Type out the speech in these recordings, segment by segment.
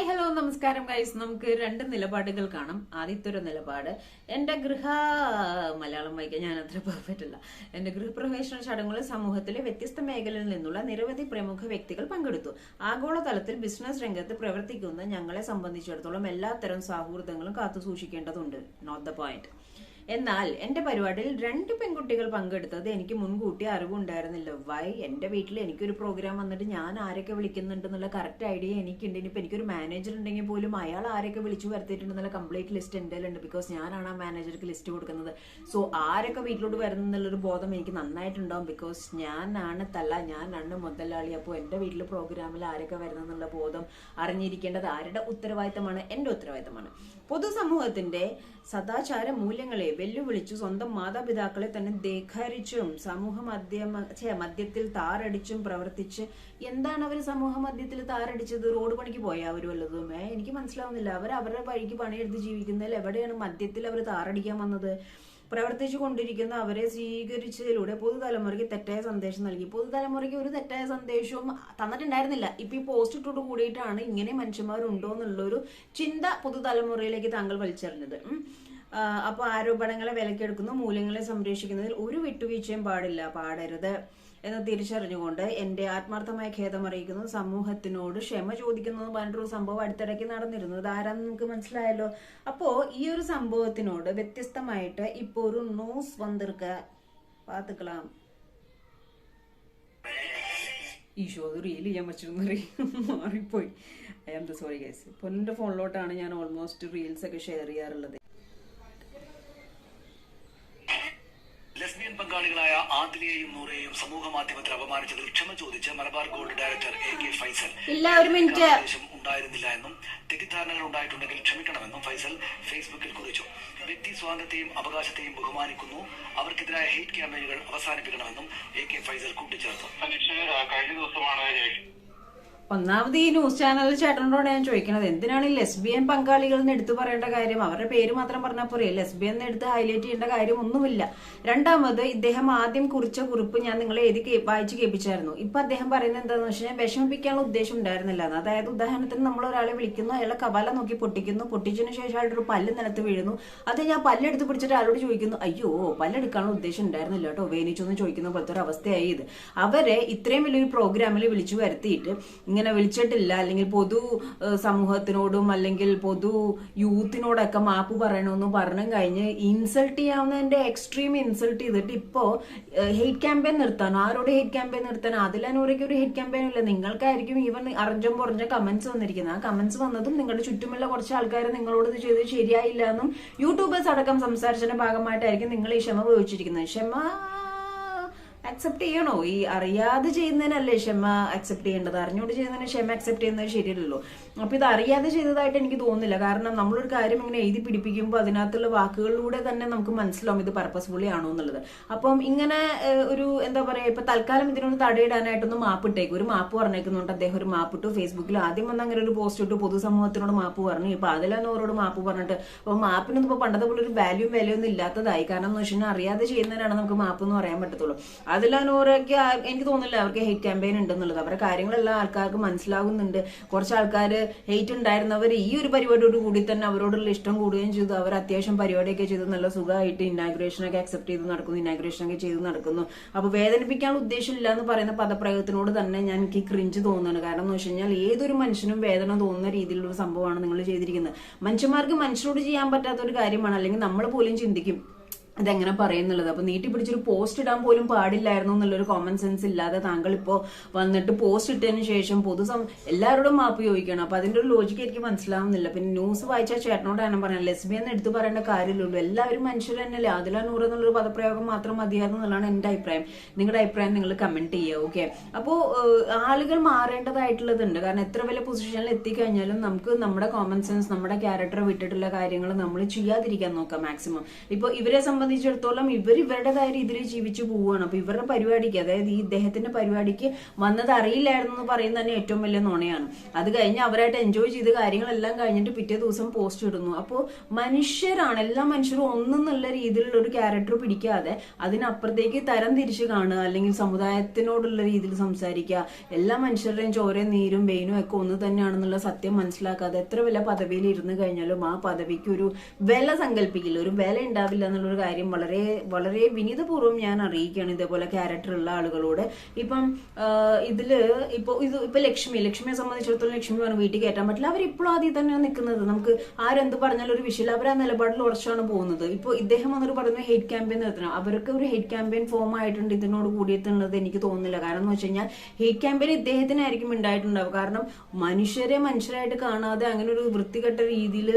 Hi hello നമസ്കാരം guys. നമുക്ക് രണ്ട് നിലപാടുകൾ കാണാം. ആദ്യത്തെ ഒരു നിലപാട്, എന്റെ മലയാളം വായിക്കാൻ ഞാൻ അത്ര പെർഫെക്റ്റ് അല്ല. എന്റെ ഗൃഹപ്രവേശന ചടങ്ങുകളിൽ സമൂഹത്തിലെ വ്യത്യസ്ത മേഖലയിൽ നിന്നുള്ള നിരവധി പ്രമുഖ വ്യക്തികൾ പങ്കെടുത്തു. ആഗോളതലത്തിൽ ബിസിനസ് രംഗത്ത് പ്രവർത്തിക്കുന്ന ഞങ്ങളെ സംബന്ധിച്ചിടത്തോളം എല്ലാത്തരം സൗഹൃദങ്ങളും കാത്തുസൂക്ഷിക്കേണ്ടതുണ്ട്. Note the point. എന്നാൽ എന്റെ പരിപാടിയിൽ 2 പെൺകുട്ടികൾ പങ്കെടുത്തത് എനിക്ക് മുൻകൂട്ടി അറിവുണ്ടായിരുന്നില്ല. വൈ? എന്റെ വീട്ടിൽ എനിക്കൊരു പ്രോഗ്രാം വന്നിട്ട് ഞാൻ ആരൊക്കെ വിളിക്കുന്നുണ്ടെന്നുള്ള കറക്റ്റ് ഐഡിയ എനിക്കുണ്ട്. ഇനിയിപ്പോൾ എനിക്കൊരു മാനേജർ ഉണ്ടെങ്കിൽ പോലും അയാൾ ആരൊക്കെ വിളിച്ചു വരുത്തിയിട്ടുണ്ടെന്നുള്ള കംപ്ലീറ്റ് ലിസ്റ്റ് എൻ്റെ ഉണ്ട്. ബിക്കോസ് ഞാനാണ് ആ മാനേജർക്ക് ലിസ്റ്റ് കൊടുക്കുന്നത്. സോ ആരൊക്കെ വീട്ടിലോട്ട് വരുന്നുള്ളൊരു ബോധം എനിക്ക് നന്നായിട്ടുണ്ടാവും. ബിക്കോസ് ഞാനാണ് മുതലാളി. അപ്പോൾ എൻ്റെ വീട്ടിൽ പ്രോഗ്രാമിൽ ആരൊക്കെ വരുന്നെന്നുള്ള ബോധം അറിഞ്ഞിരിക്കേണ്ടത് ആരുടെ ഉത്തരവാദിത്തമാണ്? എൻ്റെ ഉത്തരവാദിത്തമാണ്. പൊതുസമൂഹത്തിന്റെ സദാചാര മൂല്യങ്ങളെ വെല്ലുവിളിച്ചു സ്വന്തം മാതാപിതാക്കളെ തന്നെ ധിക്കരിച്ചും സമൂഹ മധ്യത്തിൽ താറടിച്ചും പ്രവർത്തിച്ച് എന്താണ് അവർ സമൂഹ മധ്യത്തിൽ താറടിച്ചത്? റോഡ് പണിക്ക് പോയാ അവർ വല്ലതും? എനിക്ക് മനസ്സിലാവുന്നില്ല. അവർ അവരുടെ വഴിക്ക് പണിയെടുത്ത് ജീവിക്കുന്നതിൽ എവിടെയാണ് മധ്യത്തിൽ അവർ താറടിക്കാൻ വന്നത്? പ്രവർത്തിച്ചു കൊണ്ടിരിക്കുന്ന അവരെ സ്വീകരിച്ചതിലൂടെ പുതുതലമുറയ്ക്ക് തെറ്റായ സന്ദേശം നൽകി. പുതുതലമുറയ്ക്ക് ഒരു തെറ്റായ സന്ദേശവും തന്നിട്ടുണ്ടായിരുന്നില്ല. ഇപ്പൊ ഈ പോസ്റ്റ് ഇട്ടോട് കൂടിയിട്ടാണ് ഇങ്ങനെ മനുഷ്യന്മാരുണ്ടോ എന്നുള്ളൊരു ചിന്ത പുതുതലമുറയിലേക്ക് താങ്കൾ വലിച്ചെറിഞ്ഞത്. അപ്പൊ ആരോപണങ്ങളെ വിലക്കെടുക്കുന്നു, മൂല്യങ്ങളെ സംരക്ഷിക്കുന്നതിൽ ഒരു വിട്ടുവീഴ്ചയും പാടരുത് എന്ന് തിരിച്ചറിഞ്ഞുകൊണ്ട് എന്റെ ആത്മാർത്ഥമായ ഖേദം അറിയിക്കുന്നു. സമൂഹത്തിനോട് ക്ഷമ ചോദിക്കുന്നു പറഞ്ഞൊരു സംഭവം അടുത്തിടയ്ക്ക് നടന്നിരുന്നു. ഇതാരാന്ന് നമുക്ക് മനസ്സിലായല്ലോ. അപ്പോ ഈ ഒരു സംഭവത്തിനോട് വ്യത്യസ്തമായിട്ട് ഇപ്പൊ ഒരു ന്യൂസ് വന്നിരിക്ക പാത്തുക്കളാം. ഈശോ, അത് റീൽ ചെയ്യാൻ പറ്റുമെന്ന് മാറിപ്പോയി. I am sorry guys. ഇപ്പൊ എന്റെ ഫോണിലോട്ടാണ് ഞാൻ ഓൾമോസ്റ്റ് റീൽസ് ഒക്കെ ഷെയർ ചെയ്യാറുള്ളത്. ലെസ്ബിയൻ പങ്കാളികളായ ആദിലയെയും നൂറയെയും സമൂഹ മാധ്യമത്തിൽ അപമാനിച്ചതിൽ ക്ഷമ ചോദിച്ച് Malabar Gold director AK Faisal ഉണ്ടായിരുന്നില്ല എന്നും തെറ്റിദ്ധാരണകൾ ഉണ്ടായിട്ടുണ്ടെങ്കിൽ ക്ഷമിക്കണമെന്നും ഫൈസൽ ഫേസ്ബുക്കിൽ കുറിച്ചു. വ്യക്തി സ്വാതന്ത്ര്യത്തെയും അവകാശത്തെയും ബഹുമാനിക്കുന്നു. അവർക്കെതിരായ ഹെയ്റ്റ് ക്യാമ്പയിനുകൾ അവസാനിപ്പിക്കണമെന്നും AK ഫൈസൽ കൂട്ടിച്ചേർത്തു. കഴിഞ്ഞ ദിവസമാണ് ഒന്നാമത് ഈ ന്യൂസ് ചാനൽ ചേട്ടനോട് ഞാൻ ചോദിക്കണത്, എന്തിനാണ് ഈ ലെസ്ബിയൻ പങ്കാളികൾ എന്ന് എടുത്തു പറയേണ്ട കാര്യം? അവരുടെ പേര് മാത്രം പറഞ്ഞാൽ പോരെ. ലെസ്ബിയൻ എന്ന് എടുത്ത് ഹൈലൈറ്റ് ചെയ്യേണ്ട കാര്യം ഒന്നുമില്ല. രണ്ടാമത്, ഇദ്ദേഹം ആദ്യം കുറിച്ച കുറിപ്പ് ഞാൻ നിങ്ങളെ വായിച്ച് കേൾപ്പിച്ചായിരുന്നു. ഇപ്പൊ അദ്ദേഹം പറയുന്നത് എന്താണെന്ന് വെച്ചാൽ വിഷമിപ്പിക്കാനുള്ള ഉദ്ദേശം ഉണ്ടായിരുന്നില്ല. അതായത് ഉദാഹരണത്തിന് നമ്മൾ ഒരാളെ വിളിക്കുന്നു, അയാളെ കവാല നോക്കി പൊട്ടിക്കുന്നു, പൊട്ടിച്ചതിന് ശേഷം അയാളുടെ ഒരു പല്ല് നിലത്ത് വീഴുന്നു. അത് ഞാൻ പല്ലെടുത്ത് പിടിച്ചിട്ട് ആളോട് ചോദിക്കുന്നു, അയ്യോ പല്ലെടുക്കാനുള്ള ഉദ്ദേശം ഉണ്ടായിരുന്നില്ല കേട്ടോ, വേനിച്ചൊന്നും ചോദിക്കുന്ന പോലത്തെ ഒരു അവസ്ഥയായി ഇത്. അവരെ ഇത്രയും വലിയൊരു പ്രോഗ്രാമിൽ വിളിച്ചു വരുത്തിയിട്ട് ഇങ്ങനെ വിളിച്ചിട്ടില്ല, അല്ലെങ്കിൽ പൊതു സമൂഹത്തിനോടും അല്ലെങ്കിൽ പൊതു യൂത്തിനോടൊക്കെ മാപ്പ് പറയണമെന്ന് പറഞ്ഞു കഴിഞ്ഞ് ഇൻസൾട്ട് ചെയ്യാവുന്നതിന്റെ എക്സ്ട്രീം ഇൻസൾട്ട് ചെയ്തിട്ട് ഇപ്പോ ഹെയ്റ്റ് ക്യാമ്പയിൻ നിർത്താൻ, ആരോട് ഹെയ്റ്റ് ക്യാമ്പയിൻ നിർത്താൻ? അതിലൂടെയൊക്കെ ഒരു ഹെയ്റ്റ് ക്യാമ്പയിൻ ഇല്ല. നിങ്ങൾക്കായിരിക്കും ഈവൻ അറിഞ്ഞും പൊറിഞ്ഞ കമന്റ്സ് വന്നിരിക്കുന്നത്. ആ കമന്റ്സ് വന്നതും നിങ്ങളുടെ ചുറ്റുമുള്ള കുറച്ച് ആൾക്കാർ നിങ്ങളോട് ഇത് ചെയ്ത് ശരിയായില്ല എന്നും യൂട്യൂബേഴ്സ് അടക്കം സംസാരിച്ചതിന്റെ ഭാഗമായിട്ടായിരിക്കും നിങ്ങൾ ഈ ക്ഷമ ഉപയോഗിച്ചിരിക്കുന്നത്. ക്ഷമ അക്സെപ്റ്റ് ചെയ്യണോ? ഈ അറിയാതെ ചെയ്യുന്നതിനല്ലേ ക്ഷമ അക്സെപ്റ്റ് ചെയ്യേണ്ടത്? അറിഞ്ഞോട് ചെയ്യുന്നതിന് ക്ഷമ അക്സെപ്റ്റ് ചെയ്യുന്നത് ശരിയല്ലല്ലോ. അപ്പൊ ഇത് അറിയാതെ ചെയ്തതായിട്ട് എനിക്ക് തോന്നുന്നില്ല. കാരണം നമ്മളൊരു കാര്യം ഇങ്ങനെ എഴുതി പിടിപ്പിക്കുമ്പോൾ അതിനകത്തുള്ള വാക്കുകളിലൂടെ തന്നെ നമുക്ക് മനസ്സിലാവും ഇത് പർപ്പസ്ഫുള്ളി ആണോ എന്നുള്ളത്. അപ്പം ഇങ്ങനെ ഒരു എന്താ പറയാ, ഇപ്പൊ തൽക്കാലം ഇതിനൊന്ന് തടയിടാനായിട്ടൊന്ന് മാപ്പിട്ടേക്കും. ഒരു മാപ്പ് പറഞ്ഞേക്കുന്നുണ്ട് അദ്ദേഹം. ഒരു മാപ്പിട്ടു ഫേസ്ബുക്കിൽ. ആദ്യം വന്ന് അങ്ങനെ ഒരു പോസ്റ്റ് ഇട്ടു, പൊതുസമൂഹത്തിനോട് മാപ്പ് പറഞ്ഞു. ഇപ്പൊ അതിലവരോട് മാപ്പ് പറഞ്ഞിട്ട് അപ്പൊ മാപ്പിനൊന്നും ഇപ്പൊ പണ്ടത്തെ പോലെ ഒരു വാല്യൂം ഇല്ലാത്തതായി. കാരണം എന്ന് വെച്ചാൽ അറിയാതെ ചെയ്യുന്നതിനാണ് നമുക്ക് മാപ്പ് എന്ന് പറയാൻ പറ്റത്തുള്ളൂ. അതിലൂറൊക്കെ എനിക്ക് തോന്നുന്നില്ല അവർക്ക് ഹെയ്റ്റ് ക്യാമ്പയിൻ ഉണ്ടെന്നുള്ളത്. അവരുടെ കാര്യങ്ങളെല്ലാം ആൾക്കാർക്ക് മനസ്സിലാകുന്നുണ്ട്. കുറച്ച് ആൾക്കാർ ഹെയ്റ്റ് ഉണ്ടായിരുന്നവർ ഈ ഒരു പരിപാടിയോട് കൂടി തന്നെ അവരോടുള്ള ഇഷ്ടം കൂടുകയും ചെയ്തു. അവർ അത്യാവശ്യം പരിപാടിയൊക്കെ ചെയ്ത് നല്ല സുഖമായിട്ട് ഇനാഗ്രേഷനൊക്കെ അക്സെപ്റ്റ് ചെയ്ത് നടക്കുന്നു, ഇനാഗ്രേഷനൊക്കെ ചെയ്ത് നടക്കുന്നു. അപ്പൊ വേദനിപ്പിക്കാനുള്ള ഉദ്ദേശമില്ല എന്ന് പറയുന്ന പദപ്രയോഗത്തിനോട് തന്നെ ഞാൻ എനിക്ക് ക്രിഞ്ച് തോന്നുന്നുണ്ട്. കാരണം എന്ന് വെച്ച് കഴിഞ്ഞാൽ ഏതൊരു മനുഷ്യനും വേദന തോന്നുന്ന രീതിയിലുള്ള സംഭവമാണ് നിങ്ങൾ ചെയ്തിരിക്കുന്നത്. മനുഷ്യന്മാർക്ക് മനുഷ്യരോട് ചെയ്യാൻ പറ്റാത്ത ഒരു കാര്യമാണ്. അല്ലെങ്കിൽ നമ്മൾ പോലും ചിന്തിക്കും ഇതെങ്ങനെ പറയുന്നുള്ളത്. അപ്പൊ നീട്ടി പിടിച്ചൊരു പോസ്റ്റ് ഇടാൻ പോലും പാടില്ലായിരുന്നു എന്നുള്ളൊരു കോമൺ സെൻസ് ഇല്ലാതെ താങ്കൾ ഇപ്പോ വന്നിട്ട് പോസ്റ്റ് ഇട്ടതിന് ശേഷം എല്ലാവരോടും മാപ്പ് ചോദിക്കണം. അപ്പൊ അതിന്റെ ഒരു ലോജിക്ക് എനിക്ക് മനസ്സിലാവുന്നില്ല. പിന്നെ ന്യൂസ് വായിച്ച ചേട്ടനോടാണ് പറഞ്ഞത്, ലെസ്ബിയൻ എടുത്ത് പറയേണ്ട കാര്യമില്ലല്ലോ, എല്ലാവരും മനുഷ്യർ തന്നെയല്ലേ, അതിലാ നൂറ് എന്നുള്ളൊരു പദപ്രയോഗം മാത്രം മതിയായിരുന്നു എന്നുള്ളതാണ് എന്റെ അഭിപ്രായം. നിങ്ങളുടെ അഭിപ്രായം നിങ്ങൾ കമന്റ് ചെയ്യുക. ഓക്കെ, അപ്പോ ആളുകൾ മാറേണ്ടതായിട്ടുള്ളതുണ്ട്. കാരണം എത്ര വലിയ പൊസിഷനിൽ എത്തിക്കഴിഞ്ഞാലും നമുക്ക് നമ്മുടെ കോമൺ സെൻസ്, നമ്മുടെ ക്യാരക്ടർ വിട്ടിട്ടുള്ള കാര്യങ്ങൾ നമ്മൾ ചെയ്യാതിരിക്കാൻ നോക്കാം മാക്സിമം. ഇപ്പൊ ഇവരെ സംബന്ധിച്ചിടത്തോളം ഇവരുടേതായ രീതിയിൽ ജീവിച്ചു പോവുകയാണ്. അപ്പൊ ഇവരുടെ പരിപാടിക്ക്, അതായത് ഈ ഇദ്ദേഹത്തിന്റെ പരിപാടിക്ക് വന്നത് അറിയില്ലായിരുന്നു എന്ന് പറയുന്നത് തന്നെ ഏറ്റവും വലിയ നുണയാണ്. അത് കഴിഞ്ഞ് അവരായിട്ട് എൻജോയ് ചെയ്ത് കാര്യങ്ങളെല്ലാം കഴിഞ്ഞിട്ട് പിറ്റേ ദിവസം പോസ്റ്റ് ഇടുന്നു. അപ്പോൾ മനുഷ്യരാണ്, എല്ലാ മനുഷ്യരും ഒന്നെന്നുള്ള രീതിയിലുള്ള ഒരു ക്യാരക്ടർ പിടിക്കാതെ അതിനപ്പുറത്തേക്ക് തരം തിരിച്ച് കാണുക, അല്ലെങ്കിൽ സമുദായത്തിനോടുള്ള രീതിയിൽ സംസാരിക്കുക, എല്ലാ മനുഷ്യരുടെയും ചോരയും നീരും വെയിനും ഒക്കെ ഒന്ന് തന്നെയാണെന്നുള്ള സത്യം മനസ്സിലാക്കാതെ എത്ര വലിയ പദവിയിൽ ഇരുന്ന് കഴിഞ്ഞാലും ആ പദവിക്ക് ഒരു വില സങ്കല്പിക്കില്ല, ഒരു വില ഉണ്ടാവില്ല എന്നുള്ളൊരു കാര്യം വളരെ വളരെ വിനീതപൂർവ്വം ഞാൻ അറിയിക്കുകയാണ് ഇതേപോലെ ക്യാരക്ടർ ഉള്ള ആളുകളോട്. ഇപ്പം ഇതില് ഇപ്പൊ ലക്ഷ്മിയെ സംബന്ധിച്ചിടത്തോളം ലക്ഷ്മി പറഞ്ഞു വീട്ടിൽ കയറ്റാൻ പറ്റില്ല. അവരിപ്പോഴും ആദ്യം തന്നെയാണ് നിൽക്കുന്നത്. നമുക്ക് ആരെന്ത് പറഞ്ഞാലും ഒരു വിഷയമില്ല, അവർ ആ നിലപാടിൽ ഉറച്ചാണ് പോകുന്നത്. ഇപ്പൊ ഇദ്ദേഹം വന്നിട്ട് പറയുന്നത് ഹെയ്റ്റ് ക്യാമ്പയിൻ നിർത്തണം. അവർക്ക് ഒരു ഹെയ്റ്റ് ക്യാമ്പയിൻ ഫോം ആയിട്ടുണ്ട് ഇതിനോട് കൂടിയെത്തുന്നത് എനിക്ക് തോന്നുന്നില്ല. കാരണം എന്ന് വെച്ച് കഴിഞ്ഞാൽ ഹെയ്റ്റ് ക്യാമ്പയിൻ ഇദ്ദേഹത്തിനായിരിക്കും ഉണ്ടായിട്ടുണ്ടാവും. കാരണം മനുഷ്യരായിട്ട് കാണാതെ അങ്ങനെ ഒരു വൃത്തികെട്ട രീതിയിൽ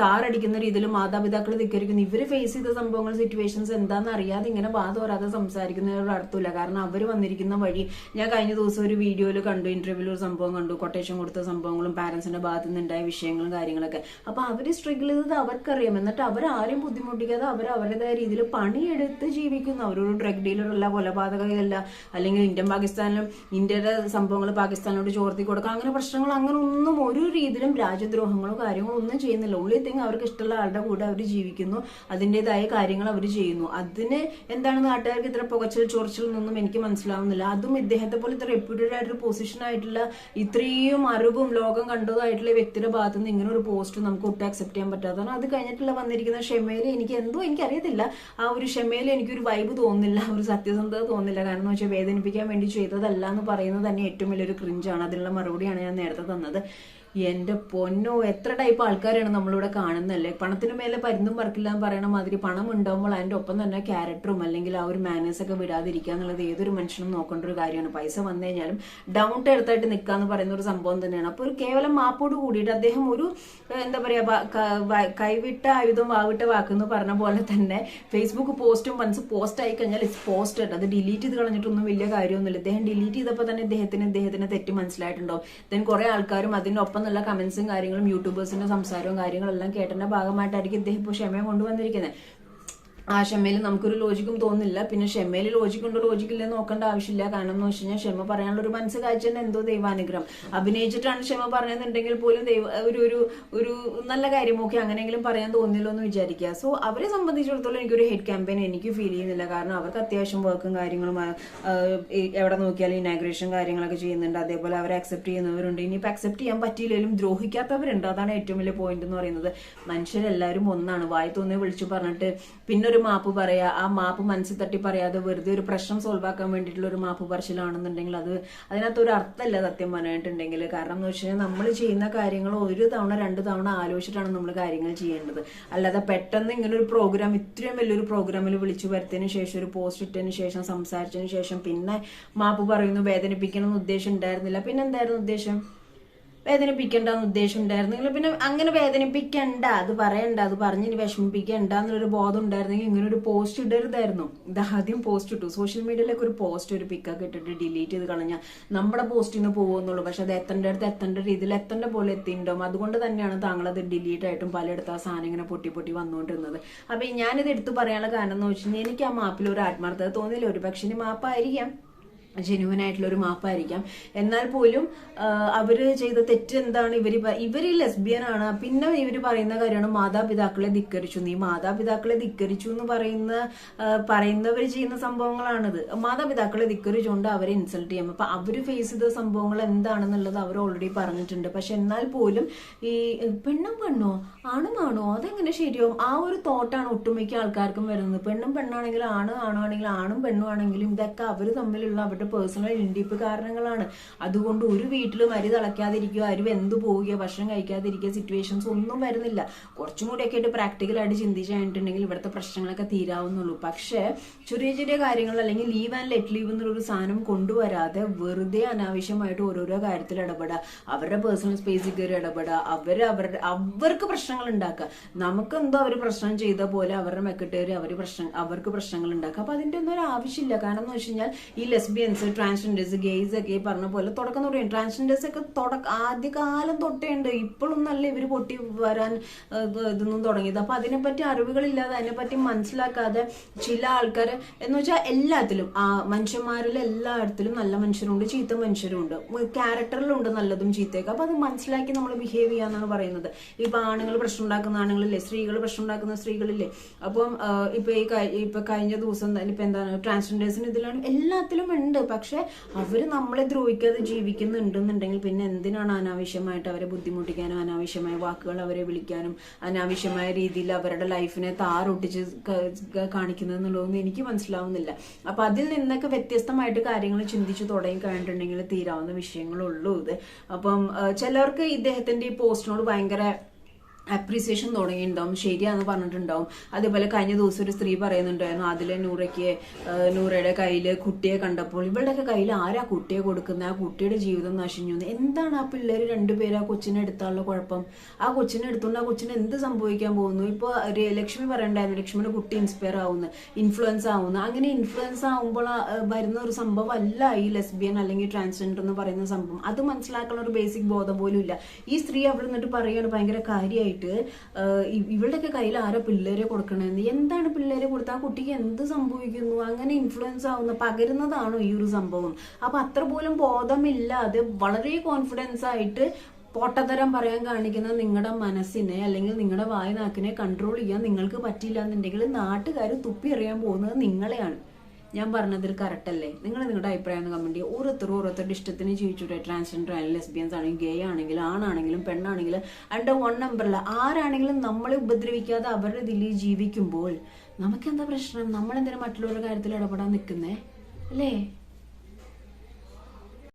താറടിക്കുന്ന രീതിയിൽ മാതാപിതാക്കൾ ധിക്കരിക്കുന്നു. ഇവര് ഫേസ് ചെയ്ത സംഭവങ്ങൾ, സിറ്റുവേഷൻസ് എന്താണെന്ന് അറിയാതെ ഇങ്ങനെ വാദോരാതെ സംസാരിക്കുന്നതിനോട് അർത്ഥമില്ല. കാരണം അവർ വന്നിരിക്കുന്ന വഴി ഞാൻ കഴിഞ്ഞ ദിവസം ഒരു വീഡിയോയിൽ കണ്ടു, ഇന്റർവ്യൂവിൽ ഒരു സംഭവം കണ്ടു, കൊട്ടേഷൻ കൊടുത്ത സംഭവങ്ങളും പാരന്റ്സിന്റെ ഭാഗത്തു നിന്നുണ്ടായ വിഷയങ്ങളും കാര്യങ്ങളൊക്കെ. അപ്പൊ അവര് സ്ട്രഗിൾ ചെയ്തത് അവർക്കറിയാം. എന്നിട്ട് അവരാരെയും ബുദ്ധിമുട്ടിക്കാതെ അവരുടേതായ രീതിയിൽ പണിയെടുത്ത് ജീവിക്കുന്നു. അവരൊരു ഡ്രഗ് ഡീലറല്ല, കൊലപാതകമല്ല, അല്ലെങ്കിൽ ഇന്ത്യയുടെ സംഭവങ്ങൾ പാകിസ്ഥാനോട് ചോർത്തി കൊടുക്കുക, അങ്ങനെ പ്രശ്നങ്ങൾ അങ്ങനെ ഒന്നും ഒരു രീതിയിലും രാജ്യദ്രോഹങ്ങളോ കാര്യങ്ങളോ ഒന്നും ചെയ്യുന്നില്ല. ഉള്ളി തിങ് അവർക്ക് ഇഷ്ടമുള്ള ആളുടെ കൂടെ അവർ ജീവിക്കുന്നു, അതിൻ്റെതായ കാര്യങ്ങൾ അവർ ചെയ്യുന്നു. അതിന് എന്താണ് നാട്ടുകാർക്ക് ഇത്ര പുകച്ചിൽ ചൊറിച്ചിൽ നിന്നും എനിക്ക് മനസ്സിലാവുന്നില്ല. അതും ഇദ്ദേഹത്തെ പോലെ ഇത്ര റെപ്യൂട്ടഡ് ആയിട്ടൊരു പൊസിഷൻ ആയിട്ടുള്ള ഇത്രയും അറിവും ലോകം കണ്ടതായിട്ടുള്ള വ്യക്തിയുടെ ഭാഗത്തു നിന്ന് ഇങ്ങനെ ഒരു പോസ്റ്റ് നമുക്ക് ഒട്ടും അക്സെപ്റ്റ് ചെയ്യാൻ പറ്റാത്തതാണ്. അത് കഴിഞ്ഞിട്ടുള്ള വന്നിരിക്കുന്ന ക്ഷമയിൽ എനിക്കറിയത്തില്ല, ആ ഒരു ക്ഷമയിൽ എനിക്കൊരു വൈബ് തോന്നുന്നില്ല, ഒരു സത്യസന്ധത തോന്നുന്നില്ല. കാരണം എന്ന് വെച്ചാൽ വേദനിപ്പിക്കാൻ വേണ്ടി ചെയ്തതല്ല എന്ന് പറയുന്നത് തന്നെ ഏറ്റവും വലിയൊരു ക്രിഞ്ചാണ്. അതിനുള്ള മറുപടിയാണ് ഞാൻ നേരത്തെ തന്നത്. എന്റെ പൊന്നോ, എത്ര ടൈപ്പ് ആൾക്കാരാണ് നമ്മളിവിടെ കാണുന്നല്ലേ. പണത്തിന് മേലെ പരുന്തും പറക്കില്ല എന്ന് പറയണ മാതിരി പണം ഉണ്ടാകുമ്പോൾ അതിന്റെ ഒപ്പം തന്നെ ക്യാരക്ടറും അല്ലെങ്കിൽ ആ ഒരു മാനേഴ്സ് ഒക്കെ വിടാതിരിക്കുക എന്നുള്ളത് ഏതൊരു മനുഷ്യനും നോക്കേണ്ട ഒരു കാര്യമാണ്. പൈസ വന്നു കഴിഞ്ഞാലും ഡൗൺ ടു എർത്തായിട്ട് നിൽക്കുക എന്ന് പറയുന്ന ഒരു സംഭവം തന്നെയാണ്. അപ്പോൾ ഒരു കേവലം മാപ്പോട് കൂടിയിട്ട് അദ്ദേഹം ഒരു എന്താ പറയാ, കൈവിട്ട ആയുധം വാവിട്ട വാക്കെന്ന് പറഞ്ഞ പോലെ തന്നെ ഫേസ്ബുക്ക് പോസ്റ്റും വൺസ് പോസ്റ്റ് ആയി കഴിഞ്ഞാൽ ഇറ്റ്സ് പോസ്റ്റഡ്. അത് ഡിലീറ്റ് ചെയ്ത് കളഞ്ഞിട്ടൊന്നും വലിയ കാര്യമൊന്നുമില്ല. ഇദ്ദേഹം ഡിലീറ്റ് ചെയ്തപ്പോൾ തന്നെ ഇദ്ദേഹത്തിന് തെറ്റ് മനസ്സിലായിട്ടുണ്ടാവും. ദെൻ കുറെ ആൾക്കാരും അതിനൊപ്പം നല്ല കമന്റ്സും കാര്യങ്ങളും യൂട്യൂബേഴ്സിന്റെ സംസാരവും കാര്യങ്ങളെല്ലാം കേട്ടതിന്റെ ഭാഗമായിട്ടായിരിക്കും ഇദ്ദേഹം ഇപ്പോൾ ക്ഷമ കൊണ്ടുവന്നിരിക്കുന്നത്. ആ ക്ഷമയിൽ നമുക്കൊരു ലോജിക്കും തോന്നില്ല. പിന്നെ ക്ഷമയിൽ ലോജിക്കുണ്ടോ ലോജിക്കില്ലെന്ന് നോക്കേണ്ട ആവശ്യമില്ല. കാരണം എന്ന് വെച്ച് കഴിഞ്ഞാൽ ക്ഷമ പറയാനുള്ള ഒരു മനസ്സ് കാഴ്ച എന്തോ ദൈവാനുഗ്രഹം. അഭിനയിച്ചിട്ടാണ് ക്ഷമ പറഞ്ഞതെന്നുണ്ടെങ്കിൽ പോലും ഒരു നല്ല കാര്യം ഓക്കെ അങ്ങനെയെങ്കിലും പറയാൻ തോന്നിയല്ലോ എന്ന് വിചാരിക്കുക. സോ അവരെ സംബന്ധിച്ചിടത്തോളം എനിക്കൊരു ഹെയ്റ്റ് ക്യാമ്പയിൻ എനിക്ക് ഫീൽ ചെയ്യുന്നില്ല. കാരണം അവർക്ക് അത്യാവശ്യം വർക്കും കാര്യങ്ങളും എവിടെ നോക്കിയാലും ഇനാഗ്രേഷൻ കാര്യങ്ങളൊക്കെ ചെയ്യുന്നുണ്ട്. അതേപോലെ അവരെ അക്സെപ്റ്റ് ചെയ്യുന്നവരുണ്ട്. ഇനിയിപ്പോൾ അക്സെപ്റ്റ് ചെയ്യാൻ പറ്റിയില്ലെങ്കിലും ദ്രോഹിക്കാത്തവരുണ്ട്. അതാണ് ഏറ്റവും വലിയ പോയിന്റ് എന്ന് പറയുന്നത്. മനുഷ്യരെല്ലാവരും ഒന്നാണ്. വായി തോന്നി വിളിച്ചു പറഞ്ഞിട്ട് പിന്നെ ഒരു മാപ്പ് പറയാ, ആ മാപ്പ് മനസ്സിൽ തട്ടി പറയാതെ വെറുതെ ഒരു പ്രശ്നം സോൾവ് ആക്കാൻ വേണ്ടിയിട്ടുള്ള ഒരു മാപ്പ് പറച്ചിലാണെന്നുണ്ടെങ്കിൽ അതിനകത്ത് ഒരു അർത്ഥമല്ല സത്യം പറഞ്ഞിട്ടുണ്ടെങ്കിൽ. കാരണം എന്ന് വെച്ച് കഴിഞ്ഞാൽ നമ്മൾ ചെയ്യുന്ന കാര്യങ്ങൾ ഒരു തവണ 2 തവണ ആലോചിച്ചിട്ടാണ് നമ്മൾ കാര്യങ്ങൾ ചെയ്യേണ്ടത്. അല്ലാതെ പെട്ടെന്ന് ഇങ്ങനെ ഒരു പ്രോഗ്രാം, ഇത്രയും വലിയൊരു പ്രോഗ്രാമിൽ വിളിച്ചു വരുത്തിയതിനു ശേഷം ഒരു പോസ്റ്റ് ഇട്ടതിന് ശേഷം സംസാരിച്ചതിന് ശേഷം പിന്നെ മാപ്പ് പറയുന്നു, വേദനിപ്പിക്കണം എന്ന് ഉദ്ദേശം ഉണ്ടായിരുന്നില്ല. പിന്നെ എന്തായിരുന്നു ഉദ്ദേശം? വേദനിപ്പിക്കേണ്ടെന്ന് ഉദ്ദേശം ഉണ്ടായിരുന്നെങ്കിൽ പിന്നെ അങ്ങനെ വേദനിപ്പിക്കണ്ട, അത് പറയണ്ട, അത് പറഞ്ഞ് ഇനി വിഷമിപ്പിക്കണ്ട എന്നുള്ളൊരു ബോധം ഉണ്ടായിരുന്നെങ്കിൽ ഇങ്ങനെ ഒരു പോസ്റ്റ് ഇടരുതായിരുന്നു. ഇത് ആദ്യം പോസ്റ്റ് ഇട്ടു, സോഷ്യൽ മീഡിയയിലേക്ക് ഒരു പോസ്റ്റ്, ഒരു പിക്കൊക്കെ ഇട്ടിട്ട് ഡിലീറ്റ് ചെയ്ത് കളഞ്ഞാൽ നമ്മുടെ പോസ്റ്റിന് പോകുന്നുള്ളൂ. പക്ഷെ അത് എത്തേണ്ട രീതിയിൽ എത്തേണ്ട പോലെ എത്തിയിട്ടുണ്ടാവും. അതുകൊണ്ട് തന്നെയാണ് താങ്കളത് ഡിലീറ്റ് ആയിട്ടും പലയിടത്ത് ആ സാധനം ഇങ്ങനെ പൊട്ടി വന്നുകൊണ്ടിരുന്നത്. അപ്പൊ ഞാനിത് എടുത്തു പറയാനുള്ള കാരണം എന്ന് വെച്ച് കഴിഞ്ഞാൽ എനിക്ക് ആ മാപ്പിൽ ഒരു ആത്മാർത്ഥത തോന്നിയില്ല. ഒരു പക്ഷേ ഇനി മാപ്പായിരിക്കാം, ജെന്യുവൻ ആയിട്ടുള്ള ഒരു മാപ്പായിരിക്കാം. എന്നാൽ പോലും അവര് ചെയ്ത തെറ്റ് എന്താണ്? ഇവര് ലെസ്ബിയൻ ആണ്. പിന്നെ ഇവര് പറയുന്ന കാര്യമാണ് മാതാപിതാക്കളെ ധിക്കരിച്ചു. നീ മാതാപിതാക്കളെ ധിക്കരിച്ചു എന്ന് പറയുന്നവർ ചെയ്യുന്ന സംഭവങ്ങളാണിത്. മാതാപിതാക്കളെ ധിക്കരിച്ചുകൊണ്ട് അവരെ ഇൻസൾട്ട് ചെയ്യാം. അപ്പൊ അവര് ഫേസ് ചെയ്ത സംഭവങ്ങൾ എന്താണെന്നുള്ളത് അവർ ഓൾറെഡി പറഞ്ഞിട്ടുണ്ട്. പക്ഷെ എന്നാൽ പോലും ഈ പെണ്ണോ ആണുമാണോ അതെങ്ങനെ ശരിയാവും? ആ ഒരു തോട്ടാണ് ഒട്ടുമിക്ക ആൾക്കാർക്കും വരുന്നത്. പെണ്ണാണെങ്കിലും ആണും പെണ്ണും ആണെങ്കിലും ഇതൊക്കെ അവര് തമ്മിലുള്ള അവരുടെ പേഴ്സണൽ ഇൻഡിപ്പ് കാരണങ്ങളാണ്. അതുകൊണ്ട് ഒരു വീട്ടിലും അരി തിളയ്ക്കാതിരിക്കുക, അരി വെന്തു പോവുകയോ ഭക്ഷണം കഴിക്കാതിരിക്കുക സിറ്റുവേഷൻസ് ഒന്നും വരുന്നില്ല. കുറച്ചും കൂടിയൊക്കെ ആയിട്ട് പ്രാക്ടിക്കലായിട്ട് ചിന്തിച്ചു കഴിഞ്ഞിട്ടുണ്ടെങ്കിൽ ഇവിടുത്തെ പ്രശ്നങ്ങളൊക്കെ തീരാവുന്നുള്ളൂ. പക്ഷെ ചെറിയ കാര്യങ്ങൾ അല്ലെങ്കിൽ ലീവ് ആൻഡ് ലെറ്റ് ലീവ് എന്നുള്ളൊരു സാധനം കൊണ്ടുവരാതെ വെറുതെ അനാവശ്യമായിട്ട് ഓരോരോ കാര്യത്തിൽ ഇടപെടുക, അവരുടെ പേഴ്സണൽ സ്പേസിൽ കയറി ഇടപെടുക, അവർക്ക് പ്രശ്നങ്ങൾ ഉണ്ടാക്കുക. നമുക്കെന്തോ അവർ പ്രശ്നം ചെയ്ത പോലെ അവരുടെ മെക്കിട്ടേറി അവർക്ക് പ്രശ്നങ്ങൾ ഉണ്ടാക്കുക. അപ്പൊ അതിന്റെ ഒന്നും ഒരു ആവശ്യമില്ല. കാരണം എന്ന് വെച്ച് കഴിഞ്ഞാൽ ഈ ലെസ്ബിയൻസ് ലെസ്ബിയൻസ്, ട്രാൻസ്ജെൻഡേഴ്സ്, ഗെയ്സ് ഒക്കെ പറഞ്ഞ പോലെ തുടക്കം തൊട്ടേ ട്രാൻസ്ജെൻഡേഴ്സ് ഒക്കെ ആദ്യകാലം തൊട്ടേ ഉണ്ട്. ഇപ്പോഴൊന്നല്ല ഇവര് പൊട്ടി വരാൻ ഇതൊന്നും തുടങ്ങിയത്. അപ്പൊ അതിനെപ്പറ്റി അറിവുകളില്ലാതെ അതിനെപ്പറ്റി മനസ്സിലാക്കാതെ ചില ആൾക്കാർ എന്ന് വെച്ചാൽ എല്ലാത്തിലും മനുഷ്യന്മാരിൽ എല്ലായിടത്തിലും നല്ല മനുഷ്യരുണ്ട്, ചീത്ത മനുഷ്യരുണ്ട്, ക്യാരക്ടറിലുണ്ട് നല്ലതും ചീത്തയൊക്കെ. അപ്പൊ അത് മനസ്സിലാക്കി നമ്മൾ ബിഹേവ് ചെയ്യാന്നാണ് പറയുന്നത്. ഇപ്പൊ ആണുങ്ങൾ പ്രശ്നം ഉണ്ടാക്കുന്ന ആണുങ്ങളില്ലേ, സ്ത്രീകൾ പ്രശ്നം ഉണ്ടാക്കുന്ന സ്ത്രീകളില്ലേ. അപ്പം ഇപ്പൊ കഴിഞ്ഞ ദിവസം ഇപ്പൊ എന്താണ് ട്രാൻസ്ജെൻഡേഴ്സിന് ഇതിലാണ് എല്ലാത്തിലും ഉണ്ട്. പക്ഷെ അവര് നമ്മളെ ദ്രോഹിക്കാതെ ജീവിക്കുന്നുണ്ടെന്നുണ്ടെങ്കിൽ പിന്നെ എന്തിനാണ് അനാവശ്യമായിട്ട് അവരെ ബുദ്ധിമുട്ടിക്കാനും അനാവശ്യമായ വാക്കുകൾ അവരെ വിളിക്കാനും അനാവശ്യമായ രീതിയിൽ അവരുടെ ലൈഫിനെ താറൊട്ടിച്ച് കാണിക്കുന്നത് എന്നുള്ളതൊന്നും എനിക്ക് മനസ്സിലാവുന്നില്ല. അപ്പൊ അതിൽ നിന്നൊക്കെ വ്യത്യസ്തമായിട്ട് കാര്യങ്ങൾ ചിന്തിച്ചു തുടങ്ങി കഴിഞ്ഞിട്ടുണ്ടെങ്കിൽ തീരാവുന്ന വിഷയങ്ങളുള്ളൂ ഇത്. അപ്പം ചിലർക്ക് ഇദ്ദേഹത്തിന്റെ ഈ പോസ്റ്റിനോട് ഭയങ്കര അപ്രീസിയേഷൻ തുടങ്ങിയിട്ടുണ്ടാവും, ശരിയാന്ന് പറഞ്ഞിട്ടുണ്ടാവും. അതേപോലെ കഴിഞ്ഞ ദിവസം ഒരു സ്ത്രീ പറയുന്നുണ്ടായിരുന്നു അതിലെ നൂറയുടെ കയ്യില് കുട്ടിയെ കണ്ടപ്പോൾ ഇവളുടെയൊക്കെ കയ്യിൽ ആരാ കുട്ടിയെ കൊടുക്കുന്നത്, ആ കുട്ടിയുടെ ജീവിതം നശിഞ്ഞു. എന്താണ് ആ പിള്ളേര് രണ്ടുപേരും ആ കൊച്ചിനെ എടുത്താനുള്ള കുഴപ്പം? ആ കൊച്ചിനെ എടുത്തുകൊണ്ട് ആ കൊച്ചിന് എന്ത് സംഭവിക്കാൻ പോകുന്നു? ഇപ്പൊ ലക്ഷ്മി പറയണ്ടായിരുന്നു ലക്ഷ്മിയുടെ കുട്ടി ഇൻസ്പയർ ആവുന്നു, ഇൻഫ്ലുവൻസ് ആവുന്നു. അങ്ങനെ ഇൻഫ്ലുവൻസ് ആവുമ്പോൾ വരുന്ന ഒരു സംഭവം അല്ല ഈ ലെസ്ബിയൻ അല്ലെങ്കിൽ ട്രാൻസ്ജെൻഡർ എന്ന് പറയുന്ന സംഭവം. അത് മനസ്സിലാക്കുന്ന ഒരു ബേസിക് ബോധം പോലും ഇല്ല. ഈ സ്ത്രീ അവിടെ നിന്നിട്ട് പറയാണ് ഭയങ്കര കാര്യമായിട്ട് ഇവളുടെയൊക്കെ കയ്യിൽ ആരാ പിള്ളേരെ കൊടുക്കണമെന്ന്. എന്താണ് പിള്ളേരെ കൊടുത്താൽ ആ കുട്ടിക്ക് എന്ത് സംഭവിക്കുന്നു? അങ്ങനെ ഇൻഫ്ലുവൻസ് ആവുന്ന പകരുന്നതാണോ ഈ ഒരു സംഭവം? അപ്പൊ അത്ര പോലും ബോധമില്ലാതെ വളരെ കോൺഫിഡൻസ് ആയിട്ട് പൊട്ടത്തരം പറയാൻ കാണിക്കുന്ന നിങ്ങളുടെ മനസ്സിനെ അല്ലെങ്കിൽ നിങ്ങളുടെ വായനാക്കിനെ കൺട്രോൾ ചെയ്യാൻ നിങ്ങൾക്ക് പറ്റില്ല എന്നുണ്ടെങ്കിൽ നാട്ടുകാർ തുപ്പി എറിയാൻ പോകുന്നത് നിങ്ങളെയാണ്. ഞാൻ പറഞ്ഞതിൽ കറക്റ്റ് അല്ലേ? നിങ്ങൾ നിങ്ങളുടെ അഭിപ്രായം കമന്റ് ചെയ്യുക. ഓരോരുത്തരുടെ ഇഷ്ടത്തിന് ജീവിച്ചൂടെ. ട്രാൻസ്ജെൻഡർ ആണെങ്കിലും ലെസ്ബിയൻസ് ആണെങ്കിലും ഗേ ആണെങ്കിലും ആണാണെങ്കിലും പെണ്ണാണെങ്കിലും അണ്ടർ വൺ നമ്പറില്ല ആരാണെങ്കിലും നമ്മളെ ഉപദ്രവിക്കാതെ അവരുടെ ഇതിൽ ജീവിക്കുമ്പോൾ നമുക്കെന്താ പ്രശ്നം? നമ്മളെന്തിനാ മറ്റുള്ളവരുടെ കാര്യത്തിൽ ഇടപെടാൻ നിൽക്കുന്നേ? അല്ലേ?